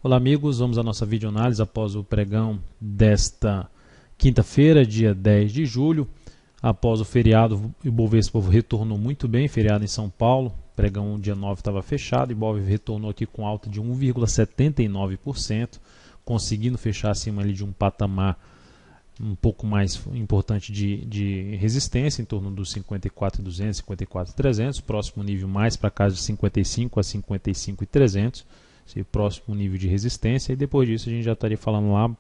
Olá amigos, vamos à nossa videoanálise após o pregão desta quinta-feira, dia 10 de julho. Após o feriado, o Ibovespa retornou muito bem, feriado em São Paulo, pregão dia 9 estava fechado, o Ibovespa retornou aqui com alta de 1,79%, conseguindo fechar acima ali de um patamar um pouco mais importante de resistência, em torno dos 54.200, 54.300, próximo nível mais para casa de 55 a 55.300, o próximo nível de resistência, e depois disso a gente já estaria falando lá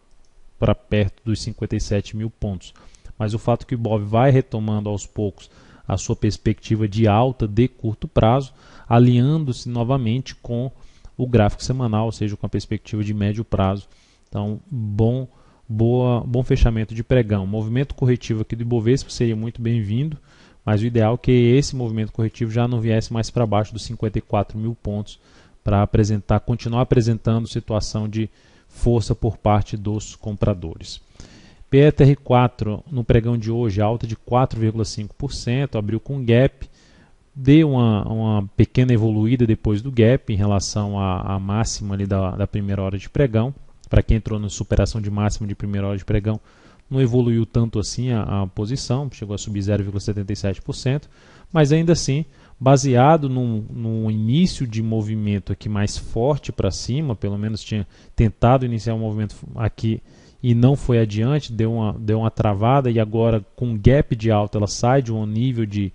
para perto dos 57 mil pontos. Mas o fato que o Ibov vai retomando aos poucos a sua perspectiva de alta de curto prazo, alinhando-se novamente com o gráfico semanal, ou seja, com a perspectiva de médio prazo. Então, bom fechamento de pregão. O movimento corretivo aqui do Ibovespa seria muito bem-vindo, mas o ideal é que esse movimento corretivo já não viesse mais para baixo dos 54 mil pontos, para continuar apresentando situação de força por parte dos compradores. PETR4 no pregão de hoje, alta de 4,5%, abriu com gap, deu uma pequena evoluída depois do gap em relação à máxima ali da primeira hora de pregão. Para quem entrou na superação de máxima de primeira hora de pregão, não evoluiu tanto assim a posição, chegou a subir 0,77%, mas ainda assim, baseado no início de movimento aqui mais forte para cima, pelo menos tinha tentado iniciar um movimento aqui e não foi adiante, deu uma travada, e agora com gap de alta ela sai de um nível de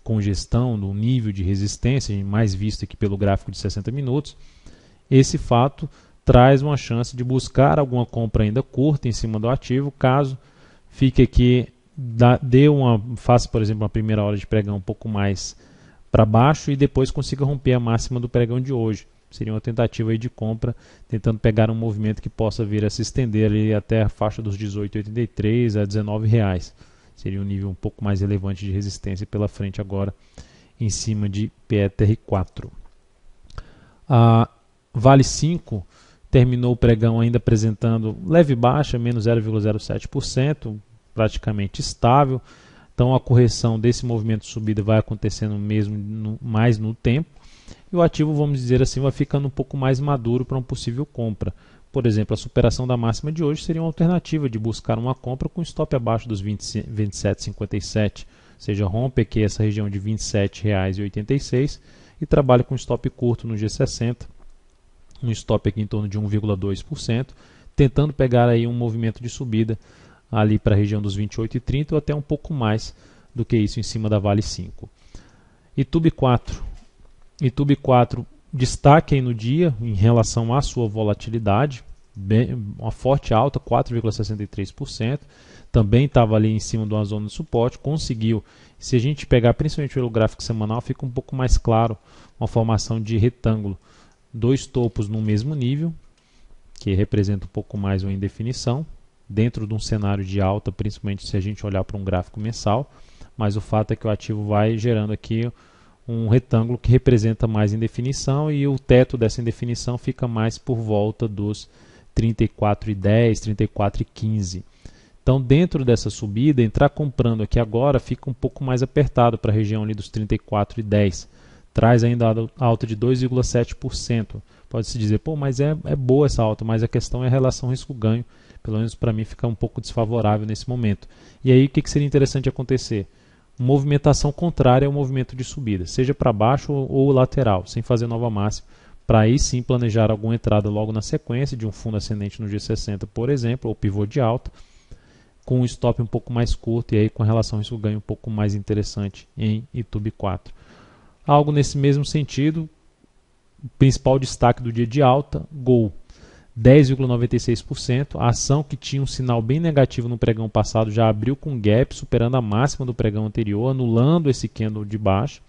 congestão, do nível de resistência, mais visto aqui pelo gráfico de 60 minutos. Esse fato traz uma chance de buscar alguma compra ainda curta em cima do ativo, caso fique aqui, faça por exemplo uma primeira hora de pregão um pouco mais para baixo e depois consiga romper a máxima do pregão de hoje. Seria uma tentativa aí de compra, tentando pegar um movimento que possa vir a se estender ali até a faixa dos 18,83 a R$19. Seria um nível um pouco mais relevante de resistência pela frente agora em cima de PETR4. A Vale 5 terminou o pregão ainda apresentando leve baixa, menos 0,07%, praticamente estável. Então a correção desse movimento de subida vai acontecendo mesmo mais no tempo. E o ativo, vamos dizer assim, vai ficando um pouco mais maduro para uma possível compra. Por exemplo, a superação da máxima de hoje seria uma alternativa de buscar uma compra com stop abaixo dos 27,57, ou seja, rompe aqui essa região de R$ 27,86 e trabalha com stop curto no G60, um stop aqui em torno de 1,2%, tentando pegar aí um movimento de subida ali para a região dos 28,30 ou até um pouco mais do que isso em cima da Vale 5. Itube 4, destaque aí no dia em relação à sua volatilidade, uma forte alta, 4,63%, também estava ali em cima de uma zona de suporte, conseguiu, se a gente pegar principalmente pelo gráfico semanal, fica um pouco mais claro uma formação de retângulo, dois topos no mesmo nível, que representa um pouco mais uma indefinição, dentro de um cenário de alta, principalmente se a gente olhar para um gráfico mensal, mas o fato é que o ativo vai gerando aqui um retângulo que representa mais indefinição e o teto dessa indefinição fica mais por volta dos 34,10, 34,15. Então, dentro dessa subida, entrar comprando aqui agora fica um pouco mais apertado para a região ali dos 34,10. Traz ainda alta de 2,7%. Pode-se dizer, pô, mas é boa essa alta, mas a questão é a relação risco-ganho. Pelo menos para mim fica um pouco desfavorável nesse momento. E aí o que seria interessante acontecer? Movimentação contrária ao movimento de subida, seja para baixo ou lateral, sem fazer nova máxima, para aí sim planejar alguma entrada logo na sequência de um fundo ascendente no G60, por exemplo, ou pivô de alta, com um stop um pouco mais curto e aí com a relação risco-ganho um pouco mais interessante em Itube 4. Algo nesse mesmo sentido, o principal destaque do dia de alta, Gol, 10,96%, a ação que tinha um sinal bem negativo no pregão passado já abriu com gap, superando a máxima do pregão anterior, anulando esse candle de baixa,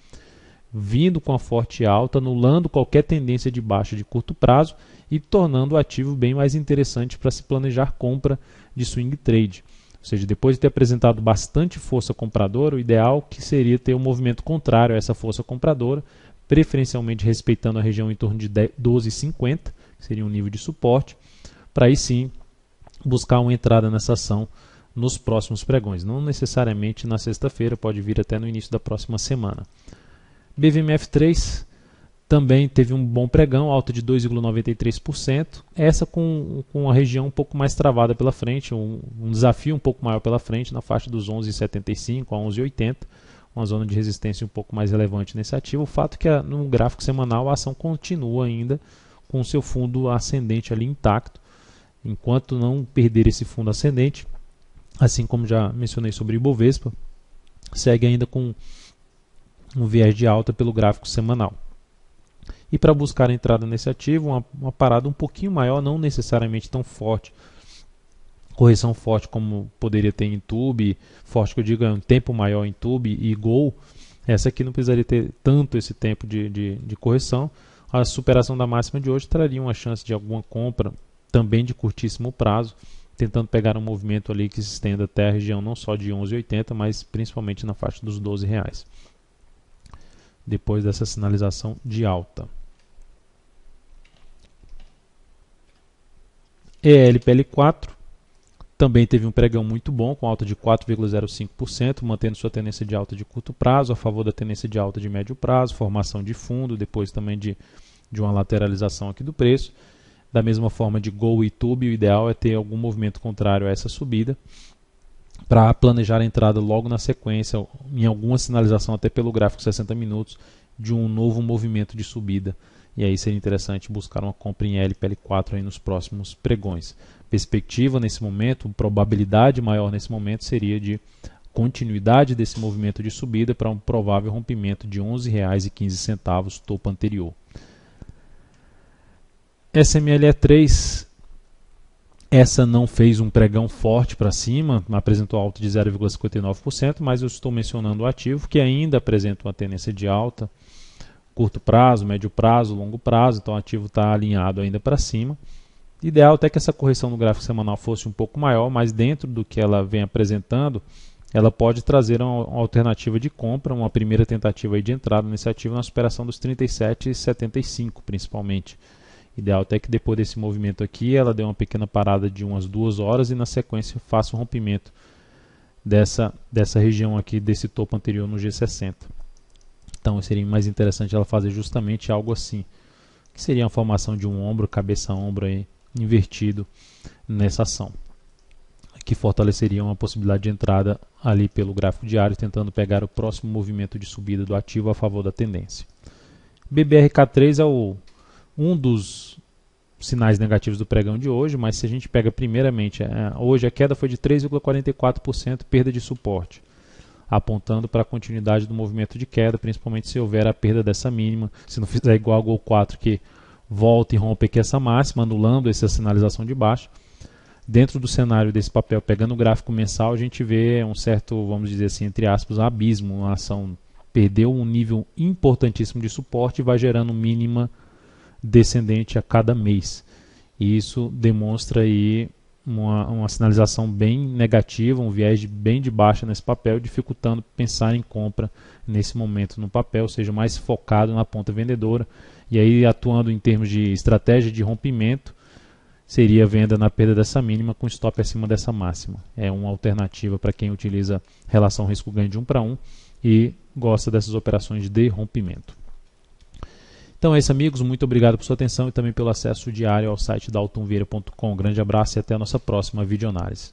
vindo com a forte alta, anulando qualquer tendência de baixa de curto prazo e tornando o ativo bem mais interessante para se planejar compra de swing trade. Ou seja, depois de ter apresentado bastante força compradora, o ideal que seria ter um movimento contrário a essa força compradora, preferencialmente respeitando a região em torno de 12,50, que seria um nível de suporte, para aí sim buscar uma entrada nessa ação nos próximos pregões. Não necessariamente na sexta-feira, pode vir até no início da próxima semana. BVMF3 Também teve um bom pregão, alta de 2,93%, essa com a região um pouco mais travada pela frente, um desafio um pouco maior pela frente, na faixa dos 11,75 a 11,80, uma zona de resistência um pouco mais relevante nesse ativo. O fato é que no gráfico semanal a ação continua ainda com o seu fundo ascendente ali intacto, enquanto não perder esse fundo ascendente, assim como já mencionei sobre o Ibovespa, segue ainda com um viés de alta pelo gráfico semanal. E para buscar a entrada nesse ativo, uma parada um pouquinho maior, não necessariamente tão forte, correção forte como poderia ter em Tube, forte que eu digo é um tempo maior em Tube e Gol, essa aqui não precisaria ter tanto esse tempo de correção. A superação da máxima de hoje traria uma chance de alguma compra, também de curtíssimo prazo, tentando pegar um movimento ali que se estenda até a região não só de 11,80, mas principalmente na faixa dos R$12, depois dessa sinalização de alta. ELPL4 também teve um pregão muito bom, com alta de 4,05%, mantendo sua tendência de alta de curto prazo, a favor da tendência de alta de médio prazo, formação de fundo, depois também de uma lateralização aqui do preço. Da mesma forma de Gol e Tube, o ideal é ter algum movimento contrário a essa subida, para planejar a entrada logo na sequência, em alguma sinalização até pelo gráfico 60 minutos, de um novo movimento de subida. E aí seria interessante buscar uma compra em LPL4 aí nos próximos pregões. Perspectiva nesse momento, probabilidade maior nesse momento seria de continuidade desse movimento de subida para um provável rompimento de R$11,15, topo anterior. SMLE3, essa não fez um pregão forte para cima, apresentou alta de 0,59%, mas eu estou mencionando o ativo que ainda apresenta uma tendência de alta, curto prazo, médio prazo, longo prazo, então o ativo está alinhado ainda para cima. Ideal até que essa correção no gráfico semanal fosse um pouco maior, mas dentro do que ela vem apresentando, ela pode trazer uma alternativa de compra, uma primeira tentativa aí de entrada nesse ativo na superação dos 37,75 principalmente. Ideal até que depois desse movimento aqui, ela dê uma pequena parada de umas 2 horas e na sequência faça um rompimento dessa região aqui, desse topo anterior no G60. Então seria mais interessante ela fazer justamente algo assim, que seria a formação de um ombro, cabeça-ombro aí, invertido nessa ação, que fortaleceria uma possibilidade de entrada ali pelo gráfico diário, tentando pegar o próximo movimento de subida do ativo a favor da tendência. BBRK3 é um dos sinais negativos do pregão de hoje, mas se a gente pega primeiramente, hoje a queda foi de 3,44%, perda de suporte, apontando para a continuidade do movimento de queda, principalmente se houver a perda dessa mínima, se não fizer igual ao Gol 4 que volta e rompe aqui essa máxima, anulando essa sinalização de baixo. Dentro do cenário desse papel, pegando o gráfico mensal, a gente vê um certo, vamos dizer assim, entre aspas, abismo. A ação perdeu um nível importantíssimo de suporte e vai gerando mínima descendente a cada mês. E isso demonstra aí uma sinalização bem negativa, um viés bem de baixa nesse papel, dificultando pensar em compra nesse momento no papel, ou seja, mais focado na ponta vendedora. E aí, atuando em termos de estratégia de rompimento, seria venda na perda dessa mínima com stop acima dessa máxima. É uma alternativa para quem utiliza relação risco-ganho de 1 para 1 e gosta dessas operações de rompimento. Então é isso, amigos. Muito obrigado por sua atenção e também pelo acesso diário ao site daltonvieira.com. Um grande abraço e até a nossa próxima videoanálise.